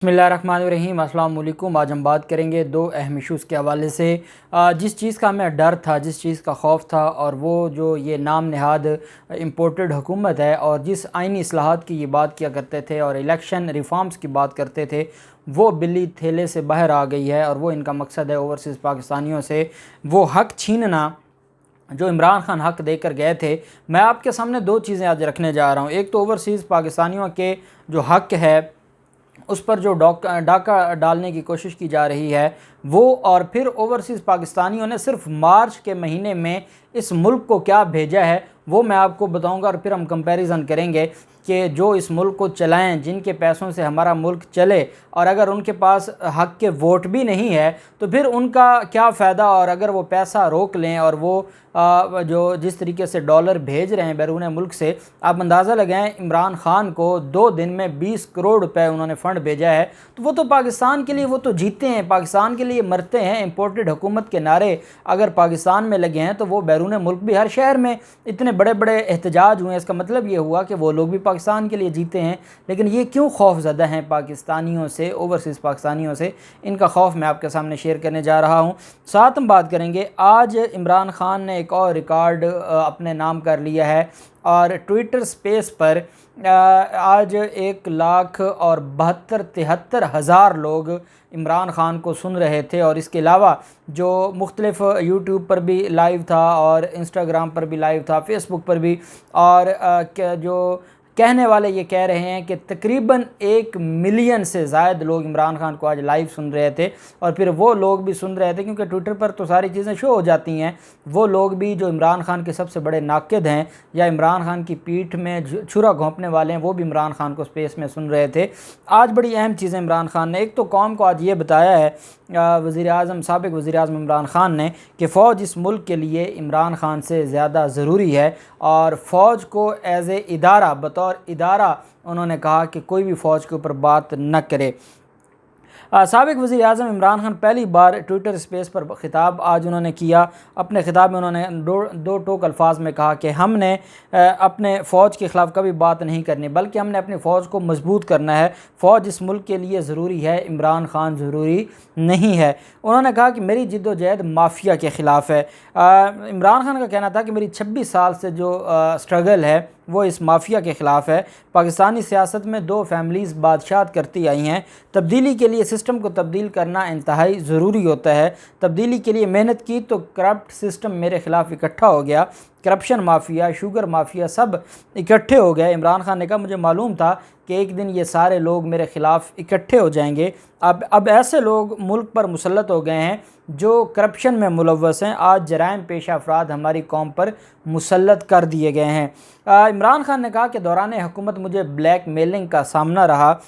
बिस्मिल्लाहिर्रहमानिर्रहीम। अस्सलाम वालेकुम। आज हम बात करेंगे दो अहम इशूज़ के हवाले से। जिस चीज़ का हमें डर था, जिस चीज़ का खौफ था, और वो जो ये नाम नहाद इम्पोर्टेड हुकूमत है, और जिस आइनी इस्लाहात की ये बात किया करते थे और इलेक्शन रिफॉर्म्स की बात करते थे, वो बिल्ली थैले से बाहर आ गई है। और वो इनका मकसद है ओवरसीज़ पाकिस्तानियों से वो हक़ छीनना जो इमरान खान हक़ देकर गए थे। मैं आपके सामने दो चीज़ें आज रखने जा रहा हूँ। एक तो ओवरसीज़ पाकिस्तानियों के जो हक़ है उस पर जो डाका डालने की कोशिश की जा रही है वो, और फिर ओवरसीज़ पाकिस्तानियों ने सिर्फ मार्च के महीने में इस मुल्क को क्या भेजा है वो मैं आपको बताऊंगा। और फिर हम कंपैरिजन करेंगे कि जो इस मुल्क को चलाएं, जिनके पैसों से हमारा मुल्क चले, और अगर उनके पास हक़ के वोट भी नहीं है तो फिर उनका क्या फ़ायदा। और अगर वो पैसा रोक लें और वो जो जिस तरीके से डॉलर भेज रहे हैं बैरून मुल्क से, आप अंदाज़ा लगाएं इमरान खान को 2 दिन में 20 करोड़ रुपए उन्होंने फ़ंड भेजा है। तो वो तो पाकिस्तान के लिए वो तो जीते हैं, पाकिस्तान के लिए मरते हैं। इम्पोर्टेड हुकूमत के नारे अगर पाकिस्तान में लगे हैं तो वो बैरून मुल्क भी, हर शहर में इतने बड़े बड़े एहतजाज हुए, इसका मतलब ये हुआ कि वो लोग भी पाकिस्तान के लिए जीते हैं। लेकिन ये क्यों खौफज़दा हैं पाकिस्तानियों से, ओवरसीज़ पाकिस्तानियों से, इनका खौफ मैं आपके सामने शेयर करने जा रहा हूँ। साथ हम बात करेंगे, आज इमरान खान ने एक और रिकॉर्ड अपने नाम कर लिया है, और ट्विटर स्पेस पर आज 1,72,73,000 लोग इमरान खान को सुन रहे थे। और इसके अलावा जो मुख्तलिफ़ यूट्यूब पर भी लाइव था, और इंस्टाग्राम पर भी लाइव था, फेसबुक पर भी, और जो कहने वाले ये कह रहे हैं कि तकरीबन 1 मिलियन से ज़ायद लोग इमरान खान को आज लाइव सुन रहे थे। और फिर वो लोग भी सुन रहे थे, क्योंकि ट्विटर पर तो सारी चीज़ें शो हो जाती हैं, वो लोग भी जो इमरान खान के सबसे बड़े नाक़िद हैं या इमरान खान की पीठ में छुरा घोंपने वाले हैं, वो भी इमरान खान को स्पेस में सुन रहे थे। आज बड़ी अहम चीज़ें इमरान खान ने, एक तो कौम को आज ये बताया है साबिक़ वज़ीर-ए-आज़म इमरान खान ने कि फ़ौज इस मुल्क के लिए इमरान खान से ज़्यादा ज़रूरी है। और फ़ौज को एज़ ए इदारा, बतौर इदारा उन्होंने कहा कि कोई भी फ़ौज के ऊपर बात न करे। साबिक़ वज़ीर-ए-आज़म इमरान खान पहली बार ट्विटर स्पेस पर ख़िताब आज उन्होंने किया। अपने ख़िताब में उन्होंने दो टोक अल्फाज में कहा कि हमने अपने फ़ौज के ख़िलाफ़ कभी बात नहीं करनी, बल्कि हमने अपनी फ़ौज को मजबूत करना है। फ़ौज इस मुल्क के लिए ज़रूरी है, इमरान खान ज़रूरी नहीं है। उन्होंने कहा कि मेरी जिद्दोजहद माफिया के ख़िलाफ़ है। इमरान खान का कहना था कि मेरी 26 साल से जो स्ट्रगल है वो इस माफिया के ख़िलाफ़ है। पाकिस्तानी सियासत में 2 फैमिलीज़ बादशाहत करती आई हैं। तब्दीली के लिए सिस्टम को तब्दील करना इंतहाई ज़रूरी होता है। तब्दीली के लिए मेहनत की तो करप्ट सिस्टम मेरे ख़िलाफ़ इकट्ठा हो गया। करप्शन माफिया, शुगर माफिया सब इकट्ठे हो गए। इमरान खान ने कहा मुझे मालूम था कि एक दिन ये सारे लोग मेरे ख़िलाफ़ इकट्ठे हो जाएंगे। अब ऐसे लोग मुल्क पर मुसल्लत हो गए हैं जो करप्शन में मुलव्वस हैं। आज जराइम पेशा अफराद हमारी कौम पर मुसल्लत कर दिए गए हैं। इमरान खान ने कहा कि दौरान हुकूमत मुझे ब्लैक मेलिंग का सामना रहा।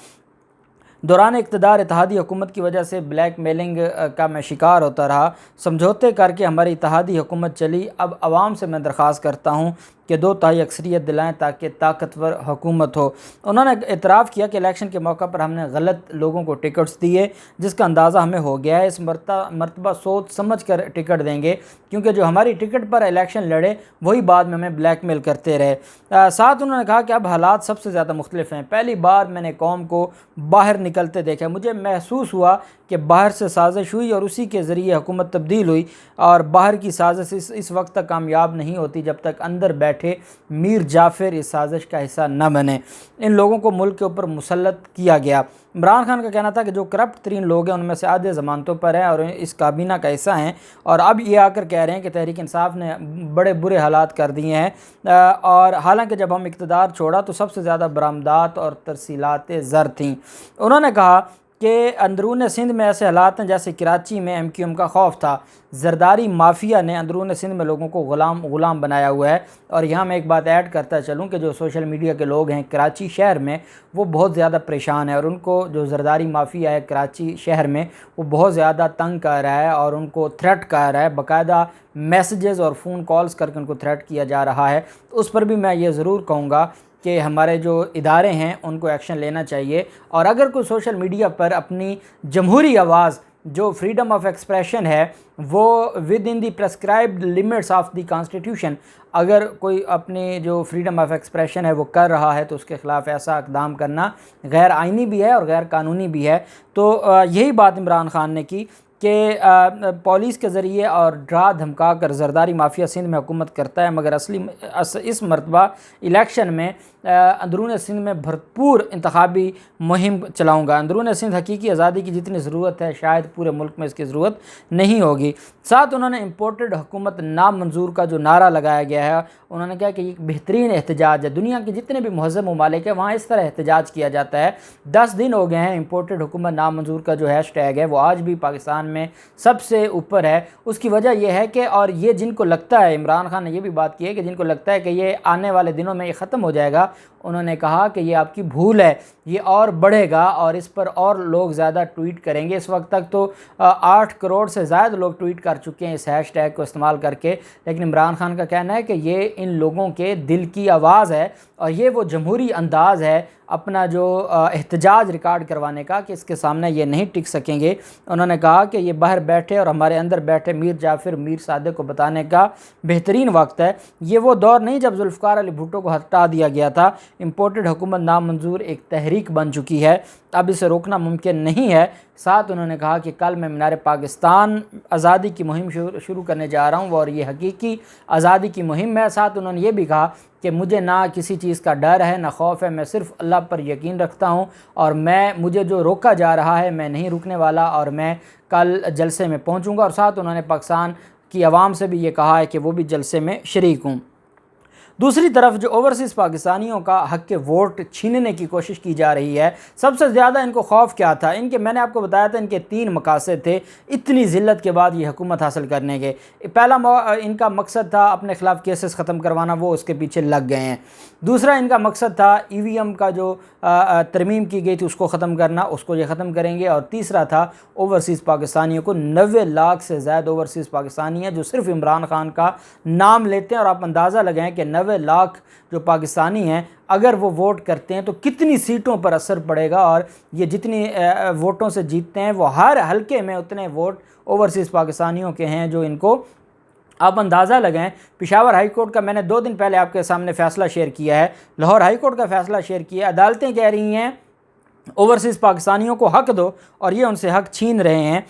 दौरान इक़्तिदार इत्तेहादी हुकूमत की वजह से ब्लैक मेलिंग का मैं शिकार होता रहा। समझौते करके हमारी इत्तेहादी हुकूमत चली। अब आवाम से मैं दरख्वास्त करता हूँ कि 2/3 अक्सरियत दिलाएँ ताकि ताकतवर हुकूमत हो। उन्होंने इतराफ़ किया कि इलेक्शन के मौका पर हमने गलत लोगों को टिकट्स दिए, जिसका अंदाज़ा हमें हो गया है। इस मरतबा सोच समझ कर टिकट देंगे, क्योंकि जो हमारी टिकट पर इलेक्शन लड़े वही बाद में हमें ब्लैकमेल करते रहे। साथ उन्होंने कहा कि अब हालात सबसे ज़्यादा मुख्तलिफ हैं। पहली बार मैंने कौम को बाहर निकलते देखा, मुझे महसूस हुआ कि बाहर से साजिश हुई और उसी के ज़रिए हुकूमत तब्दील हुई। और बाहर की साजिश इस वक्त तक कामयाब नहीं होती जब तक अंदर बैठे मीर जाफ़र इस साजिश का हिस्सा न बने। इन लोगों को मुल्क के ऊपर मुसल्लत किया गया। इमरान खान का कहना था कि जो करप्ट तरीन लोग हैं उनमें से आधे ज़मानतों पर हैं और इस काबीना का हिस्सा हैं, और अब ये आकर कह रहे हैं कि तहरीक इंसाफ ने बड़े बुरे हालात कर दिए हैं। और हालांकि जब हम इक़्तिदार छोड़ा तो सबसे ज़्यादा बरामदात और तरसीलात ज़र थीं। उन्होंने कहा कि अंदरून सिंध में ऐसे हालात हैं जैसे कराची में MQM का खौफ था। जरदारी माफिया ने अंदरून सिंध में लोगों को ग़ुलाम बनाया हुआ है। और यहाँ मैं एक बात ऐड करता चलूँ कि जो सोशल मीडिया के लोग हैं कराची शहर में, वो बहुत ज़्यादा परेशान है, और उनको जो जरदारी माफिया है कराची शहर में वो बहुत ज़्यादा तंग कर रहा है और उनको थ्रेट कर रहा है। बाकायदा मैसेजेस और फ़ोन कॉल्स करके उनको थ्रेट किया जा रहा है। उस पर भी मैं ये ज़रूर कहूँगा कि हमारे जो इदारे हैं उनको एक्शन लेना चाहिए। और अगर कोई सोशल मीडिया पर अपनी जमहूरी आवाज़ जो फ्रीडम ऑफ एक्सप्रेशन है वो with in the prescribed limits of the constitution, अगर कोई अपनी जो फ्रीडम ऑफ एक्सप्रेशन है वो कर रहा है तो उसके ख़िलाफ़ ऐसा इक़दाम करना गैर आइनी भी है और गैर कानूनी भी है। तो यही बात इमरान खान ने की कि पुलिस के ज़रिए और डरा धमका कर ज़रदारी माफिया सिंध में हुकूमत करता है, मगर इस मरतबा इलेक्शन में अंदरून सिंध में भरपूर इंतखाबी मुहिम चलाऊँगा। अंदरून सिंध हकीकी आज़ादी की जितनी ज़रूरत है शायद पूरे मुल्क में इसकी ज़रूरत नहीं होगी। साथ उन्होंने इम्पोर्टेड हुकूमत नामंजूर का जो नारा लगाया गया है, उन्होंने कहा कि एक बेहतरीन एहतजाज है, दुनिया के जितने भी महज़ब ममालिक है वहाँ इस तरह एहतजाज किया जाता है। 10 दिन हो गए हैं इम्पोर्टेड हुकूमत नामंजूर का जो हैशटैग है वो आज भी पाकिस्तान में सबसे ऊपर है। उसकी वजह यह है कि, और ये जिनको लगता है, इमरान खान ने ये भी बात की है कि जिनको लगता है कि ये आने वाले दिनों में ये ख़त्म हो जाएगा, उन्होंने कहा कि ये आपकी भूल है, ये और बढ़ेगा और इस पर और लोग ज़्यादा ट्वीट करेंगे। इस वक्त तक तो 8 करोड़ से ज़्यादा लोग ट्वीट कर चुके हैं इस हैशटैग को इस्तेमाल करके। लेकिन इमरान खान का कहना है कि ये इन लोगों के दिल की आवाज़ है और ये वो जमहूरी अंदाज़ है अपना जो एहतजाज रिकॉर्ड करवाने का, कि इसके सामने ये नहीं टिक सकेंगे। उन्होंने कहा कि ये बाहर बैठे और हमारे अंदर बैठे मीर जाफ़िर मीर सादिक को बताने का बेहतरीन वक्त है। ये वो दौर नहीं जब जुल्फ़िकार अली भुट्टो को हटा दिया गया था। इम्पोर्टेड हुकूमत नामंजूर एक तहरीक बन चुकी है, अब इसे रोकना मुमकिन नहीं है। साथ उन्होंने कहा कि कल मैं मीनार पाकिस्तान आज़ादी की मुहिम शुरू करने जा रहा हूँ और ये हकीकी आज़ादी की मुहिम है। साथ उन्होंने ये भी कहा कि मुझे ना किसी चीज़ का डर है ना खौफ है, मैं सिर्फ़ अल्लाह पर यकीन रखता हूँ और मुझे जो रोका जा रहा है मैं नहीं रुकने वाला और मैं कल जलसे में पहुँचूँगा। और साथ उन्होंने पाकिस्तान की आवाम से भी ये कहा है कि वो भी जलसे में शरीक हूँ। दूसरी तरफ जो ओवरसीज़ पाकिस्तानियों का हक़ के वोट छीनने की कोशिश की जा रही है, सबसे ज़्यादा इनको खौफ क्या था? मैंने आपको बताया था इनके 3 मकासद थे इतनी ज़िल्लत के बाद ये हुकूमत हासिल करने के। पहला इनका मकसद था अपने ख़िलाफ़ केसेस ख़त्म करवाना, वो उसके पीछे लग गए हैं। दूसरा इनका मकसद था EVM का जो तरमीम की गई थी उसको ख़त्म करना, उसको ये ख़त्म करेंगे। और तीसरा था ओवरसीज़ पाकिस्तानियों को, 90 लाख से ज़्यादा ओवरसीज़ पाकिस्तानी हैं जो सिर्फ इमरान खान का नाम लेते हैं। और आप अंदाज़ा लगाएं कि 90 लाख जो पाकिस्तानी हैं अगर वो वोट करते हैं तो कितनी सीटों पर असर पड़ेगा। और ये जितनी वोटों से जीतते हैं वो हर हलके में उतने वोट ओवरसीज़ पाकिस्तानियों के हैं जो इनको, आप अंदाज़ा लगाएं। पेशावर हाई कोर्ट का मैंने 2 दिन पहले आपके सामने फ़ैसला शेयर किया है, लाहौर हाई कोर्ट का फ़ैसला शेयर किया। अदालतें कह रही हैं ओवरसीज़ पाकिस्तानियों को हक़ दो और ये उनसे हक़ छीन रहे हैं।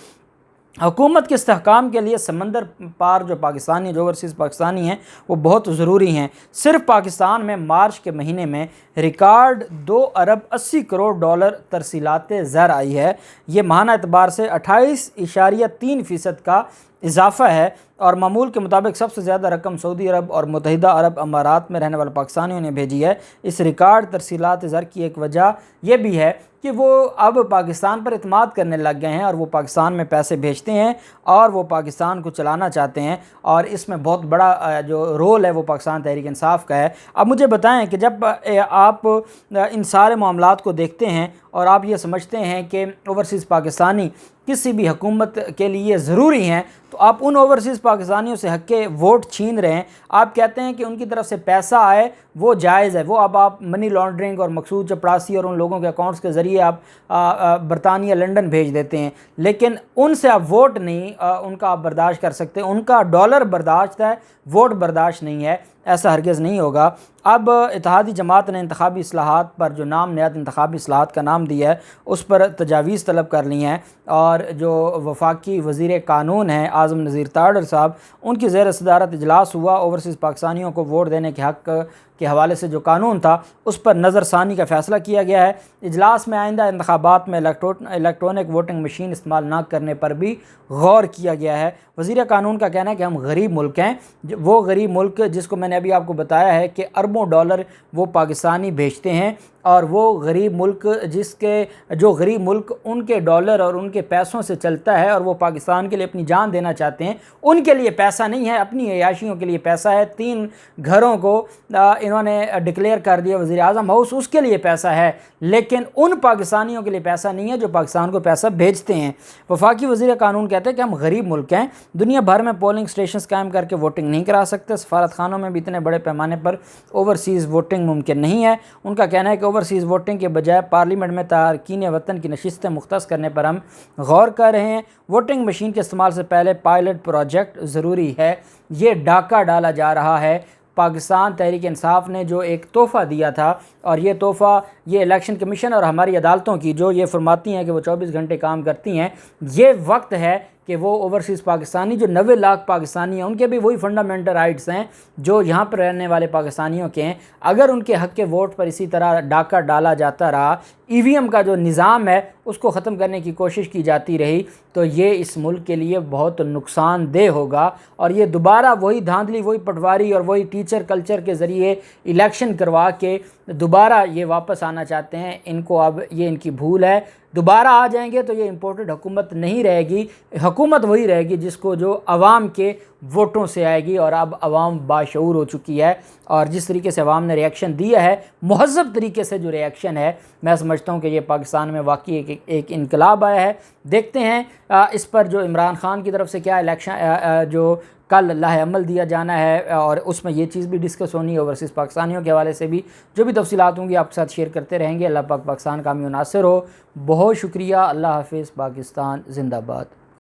हुकूमत के इस्तेहकाम के लिए समंदर पार जो पाकिस्तानी जो ओवरसीज़ पाकिस्तानी हैं वो बहुत ज़रूरी हैं। सिर्फ पाकिस्तान में मार्च के महीने में रिकॉर्ड 2 अरब 80 करोड़ डॉलर तरसीलात ज़र आई है। ये माहाना एतबार से 28.3% का इजाफ़ा है। और मामूल के मुताबिक सबसे ज़्यादा रकम सऊदी अरब और मुत्तहिदा अरब अमारात में रहने वाले पाकिस्तानियों ने भेजी है। इस रिकॉर्ड तरसीलात ज़र की एक वजह यह भी है कि वो अब पाकिस्तान पर इत्माद करने लग गए हैं और वो पाकिस्तान में पैसे भेजते हैं और वो पाकिस्तान को चलाना चाहते हैं। और इसमें बहुत बड़ा जो रोल है वो पाकिस्तान तहरीक इंसाफ का है। अब मुझे बताएं कि जब आप इन सारे मामलात को देखते हैं और आप ये समझते हैं कि ओवरसीज़ पाकिस्तानी किसी भी हुकूमत के लिए ज़रूरी हैं, तो आप उन ओवरसीज़ पाकिस्तानियों से हक़ के वोट छीन रहे हैं। आप कहते हैं कि उनकी तरफ से पैसा आए वो जायज़ है, वो अब आप मनी लॉन्ड्रिंग और मकसूद चपरासी और उन लोगों के अकाउंट्स के ज़रिए आप बरतानिया लंदन भेज देते हैं, लेकिन उनसे आप वोट नहीं उनका आप बर्दाश्त कर सकते। उनका डॉलर बर्दाश्त है, वोट बर्दाश्त नहीं है, ऐसा हरगिज़ नहीं होगा। अब इत्तेहादी जमात ने इंतखाबी इस्लाहात पर जो नाम नयात इंतखाबी इस्लाहात का नाम दिया है उस पर तजावीज़ तलब कर ली हैं। और जो वफाकी वज़ीर कानून हैं आज़म नज़ीर ताडर साहब, उनकी ज़ेर सदारत इजलास हुआ। ओवरसीज़ पाकिस्तानियों को वोट देने के हक़ के हवाले से जो कानून था उस पर नज़रसानी का फ़ैसला किया गया है। इजलास में आइंदा इंतखाबात में इलेक्ट्रॉनिक वोटिंग मशीन इस्तेमाल न करने पर भी गौर किया गया है। वज़ीर कानून का कहना है कि हम गरीब मुल्क हैं, वो गरीब मुल्क जिसको मैंने अभी आपको बताया है कि अरबों डॉलर वो पाकिस्तानी भेजते हैं, और वो गरीब मुल्क जो गरीब मुल्क उनके डॉलर और उनके पैसों से चलता है और वो पाकिस्तान के लिए अपनी जान देना चाहते हैं, उनके लिए पैसा नहीं है, अपनी अयाशियों के लिए पैसा है। 3 घरों को इन्होंने डिक्लेयर कर दिया वज़ीर आज़म हाउस, उसके लिए पैसा है, लेकिन उन पाकिस्तानियों के लिए पैसा नहीं है जो पाकिस्तान को पैसा भेजते हैं। वफाकी वज़ीर कानून कहते हैं कि हम गरीब मुल्क हैं, दुनिया भर में पोलिंग स्टेशन कायम करके वोटिंग नहीं करा सकते, सफारत खानों में भी इतने बड़े पैमाने पर ओवरसीज़ वोटिंग मुमकिन नहीं है। उनका कहना है कि ओवरसीज़ वोटिंग के बजाय पार्लियामेंट में तारकीन वतन की नशिस्तें मुख्तस करने पर हम गौर कर रहे हैं। वोटिंग मशीन के इस्तेमाल से पहले पायलट प्रोजेक्ट ज़रूरी है। ये डाका डाला जा रहा है। पाकिस्तान तहरीक इंसाफ ने जो एक तोहफ़ा दिया था, और ये तोहफ़ा ये इलेक्शन कमीशन और हमारी अदालतों की जो ये फरमाती हैं कि वो 24 घंटे काम करती हैं, ये वक्त है कि वो ओवरसीज़ पाकिस्तानी जो 90 लाख पाकिस्तानी हैं, उनके भी वही फंडामेंटल राइट्स हैं जो यहाँ पर रहने वाले पाकिस्तानियों के हैं। अगर उनके हक़ के वोट पर इसी तरह डाका डाला जाता रहा, ईवीएम का जो निज़ाम है उसको ख़त्म करने की कोशिश की जाती रही, तो ये इस मुल्क के लिए बहुत नुकसानदेह होगा। और ये दोबारा वही धांधली, वही पटवारी और वही टीचर कल्चर के ज़रिए इलेक्शन करवा के दोबारा ये वापस आना चाहते हैं। इनको अब ये इनकी भूल है। दोबारा आ जाएंगे तो ये इम्पोर्टेड हुकूमत नहीं रहेगी, हुकूमत वही रहेगी जिसको जो अवाम के वोटों से आएगी। और अब अवाम बाशऊर हो चुकी है, और जिस तरीके से अवाम ने रिएक्शन दिया है, महज़ब तरीके से जो रिएक्शन है, मैं समझता हूँ कि ये पाकिस्तान में वाकई एक इनकलाब आया है। देखते हैं इस पर जो इमरान खान की तरफ से क्या इलेक्शन जो कल लाहे अमल दिया जाना है, और उसमें ये चीज़ भी डिस्कस होनी है ओवरसीज़ पाकिस्तानियों के हवाले से भी। जो भी तफसीलात होंगी आपके साथ शेयर करते रहेंगे। अल्लाह पाक पाकिस्तान का हामी नासिर हो। बहुत शुक्रिया। अल्लाह हाफ़िज़। पाकिस्तान ज़िंदाबाद।